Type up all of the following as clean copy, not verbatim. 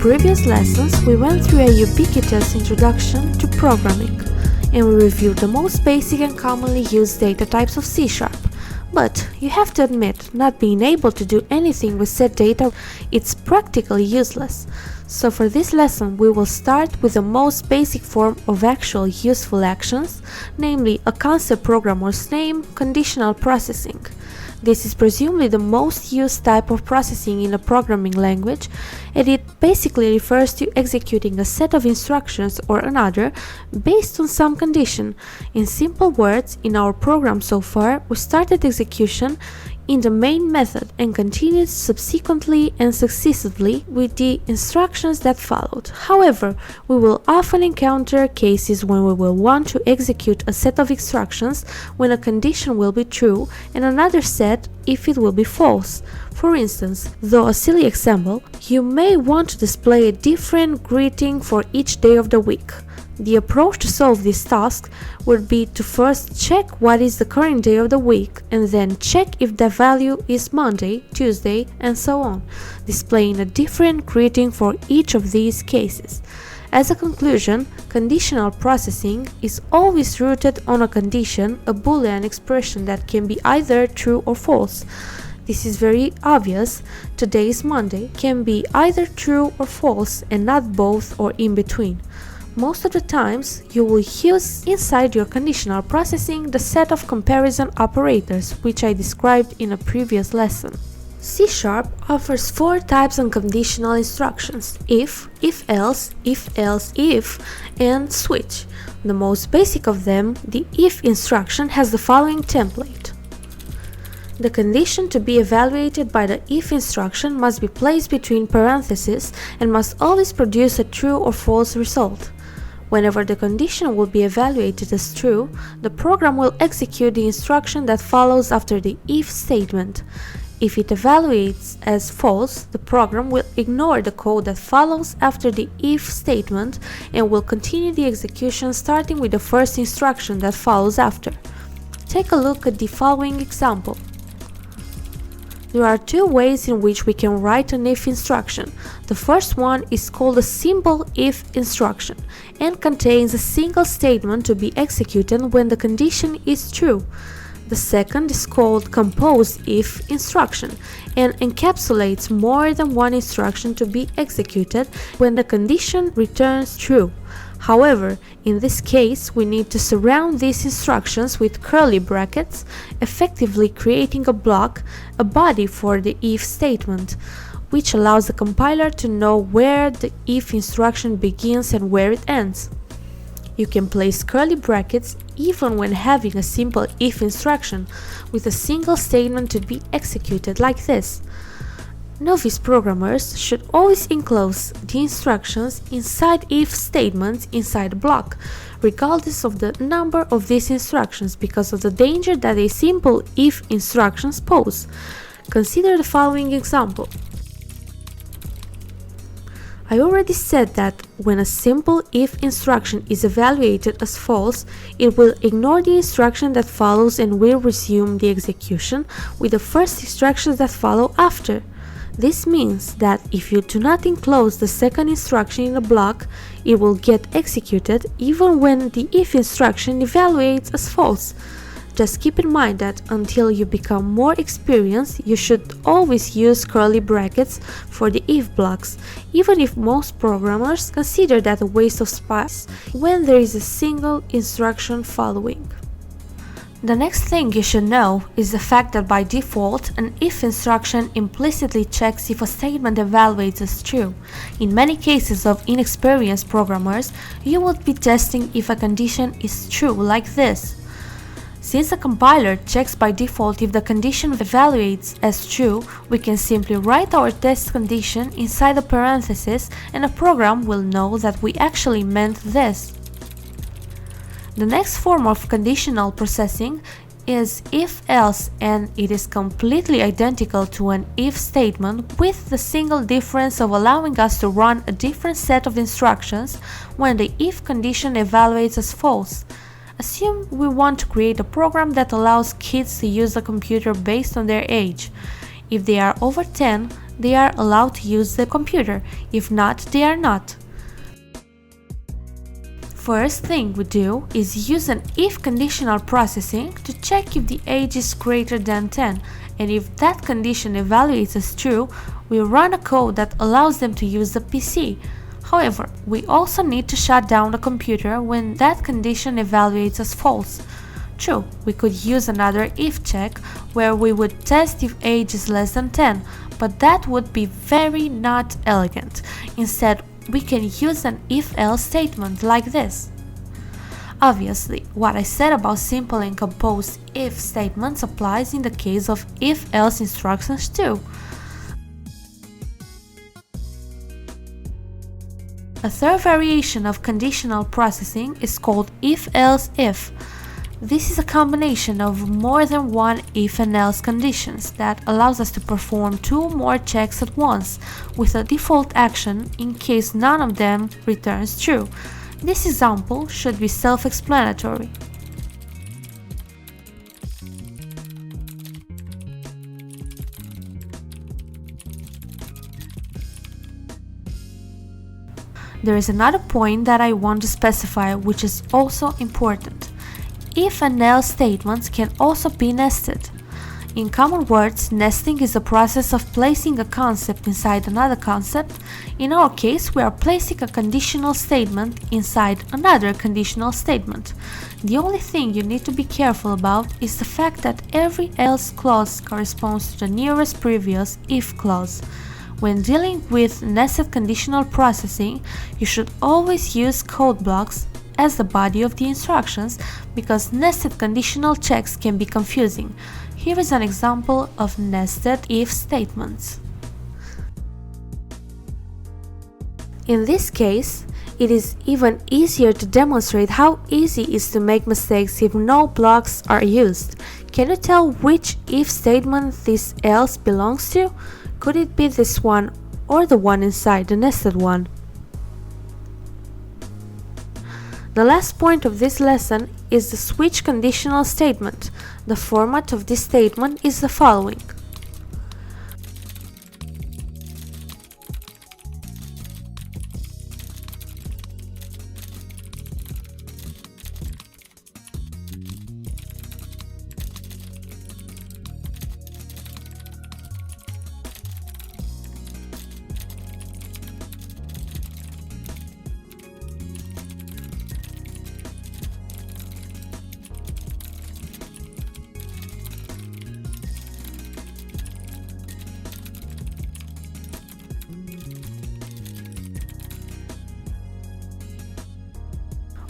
previous lessons, we went through a ubiquitous introduction to programming, and we reviewed the most basic and commonly used data types of C#. But you have to admit, not being able to do anything with said data, it's practically useless. So for this lesson, we will start with the most basic form of actual useful actions, namely a concept programmer's name, conditional processing. This is presumably the most used type of processing in a programming language, and it basically refers to executing a set of instructions or another based on some condition. In simple words, in our program so far, we started execution in the main method and continued subsequently and successively with the instructions that followed. However, we will often encounter cases when we will want to execute a set of instructions when a condition will be true and another set if it will be false. For instance, though a silly example, you may want to display a different greeting for each day of the week. The approach to solve this task would be to first check what is the current day of the week and then check if the value is Monday, Tuesday, and so on, displaying a different greeting for each of these cases. As a conclusion, conditional processing is always rooted on a condition, a Boolean expression that can be either true or false. This is very obvious. Today is Monday can be either true or false and not both or in between. Most of the times, you will use inside your conditional processing the set of comparison operators, which I described in a previous lesson. C# offers 4 types of conditional instructions: if else, if, and switch. The most basic of them, the if instruction, has the following template. The condition to be evaluated by the if instruction must be placed between parentheses and must always produce a true or false result. Whenever the condition will be evaluated as true, the program will execute the instruction that follows after the if statement. If it evaluates as false, the program will ignore the code that follows after the if statement and will continue the execution starting with the first instruction that follows after. Take a look at the following example. There are 2 ways in which we can write an if instruction. The first one is called a simple if instruction and contains a single statement to be executed when the condition is true. The second is called composed if instruction and encapsulates more than one instruction to be executed when the condition returns true. However, in this case, we need to surround these instructions with curly brackets, effectively creating a block, a body for the if statement, which allows the compiler to know where the if instruction begins and where it ends. You can place curly brackets even when having a simple if instruction with a single statement to be executed like this. Novice programmers should always enclose the instructions inside if statements inside a block, regardless of the number of these instructions, because of the danger that a simple if instructions pose. Consider the following example. I already said that when a simple if instruction is evaluated as false, it will ignore the instruction that follows and will resume the execution with the first instructions that follow after. This means that if you do not enclose the second instruction in a block, it will get executed even when the if instruction evaluates as false. Just keep in mind that until you become more experienced, you should always use curly brackets for the if blocks, even if most programmers consider that a waste of space when there is a single instruction following. The next thing you should know is the fact that by default, an if instruction implicitly checks if a statement evaluates as true. In many cases of inexperienced programmers, you would be testing if a condition is true like this. Since a compiler checks by default if the condition evaluates as true, we can simply write our test condition inside a parenthesis and a program will know that we actually meant this. The next form of conditional processing is if-else, and it is completely identical to an if statement with the single difference of allowing us to run a different set of instructions when the if condition evaluates as false. Assume we want to create a program that allows kids to use a computer based on their age. If they are over 10, they are allowed to use the computer. If not, they are not. First thing we do is use an if conditional processing to check if the age is greater than 10, and if that condition evaluates as true, we run a code that allows them to use the PC. However, we also need to shut down the computer when that condition evaluates as false. True, we could use another if check where we would test if age is less than 10, but that would be very not elegant. Instead, we can use an if-else statement like this. Obviously, what I said about simple and composed if statements applies in the case of if-else instructions too. A third variation of conditional processing is called if-else if. This is a combination of more than one if and else conditions that allows us to perform two or more checks at once with a default action in case none of them returns true. This example should be self-explanatory. There is another point that I want to specify, which is also important. If and else statements can also be nested. In common words, nesting is the process of placing a concept inside another concept. In our case, we are placing a conditional statement inside another conditional statement. The only thing you need to be careful about is the fact that every else clause corresponds to the nearest previous if clause. When dealing with nested conditional processing, you should always use code blocks as the body of the instructions because nested conditional checks can be confusing. Here is an example of nested if statements. In this case, it is even easier to demonstrate how easy it is to make mistakes if no blocks are used. Can you tell which if statement this else belongs to? Could it be this one or the one inside the nested one? The last point of this lesson is the switch conditional statement. The format of this statement is the following.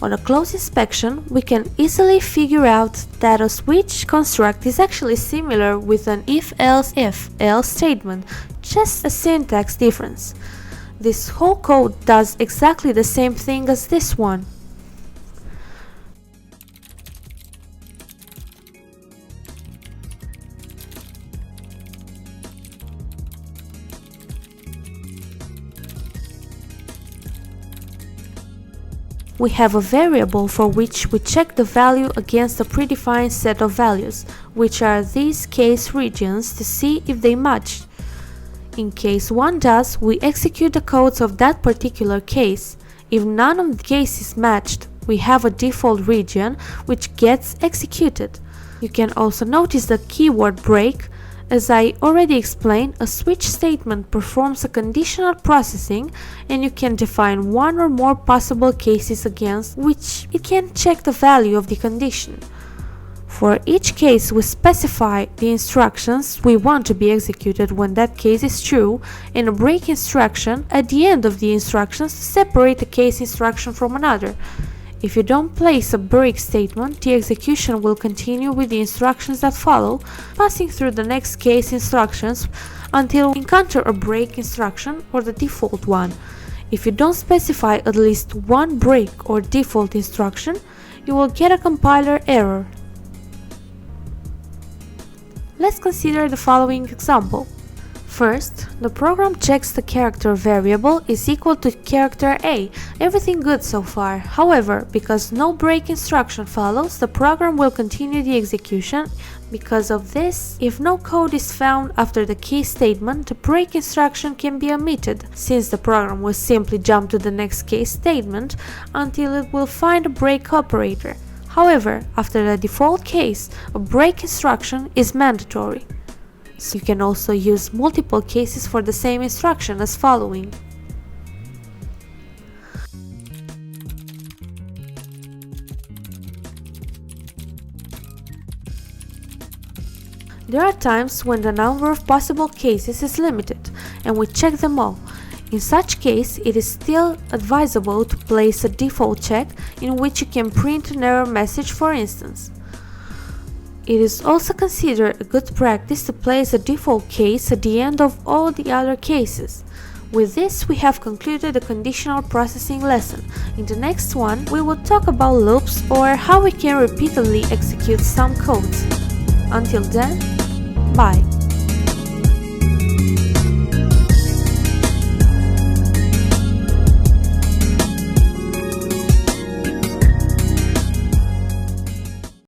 On a close inspection, we can easily figure out that a switch construct is actually similar with an if-else statement, just a syntax difference. This whole code does exactly the same thing as this one. We have a variable for which we check the value against a predefined set of values, which are these case regions, to see if they match. In case one does, we execute the codes of that particular case. If none of the cases matched, we have a default region which gets executed. You can also notice the keyword break. As I already explained, a switch statement performs a conditional processing and you can define one or more possible cases against which it can check the value of the condition. For each case, we specify the instructions we want to be executed when that case is true and a break instruction at the end of the instructions to separate a case instruction from another. If you don't place a break statement, the execution will continue with the instructions that follow, passing through the next case instructions until we encounter a break instruction or the default one. If you don't specify at least one break or default instruction, you will get a compiler error. Let's consider the following example. First, the program checks the character variable is equal to character A. Everything good so far. However, because no break instruction follows, the program will continue the execution. Because of this, if no code is found after the case statement, the break instruction can be omitted, since the program will simply jump to the next case statement until it will find a break operator. However, after the default case, a break instruction is mandatory. So you can also use multiple cases for the same instruction as following. There are times when the number of possible cases is limited, and we check them all. In such case, it is still advisable to place a default check in which you can print an error message, for instance. It is also considered a good practice to place a default case at the end of all the other cases. With this, we have concluded the conditional processing lesson. In the next one, we will talk about loops or how we can repeatedly execute some codes. Until then, bye!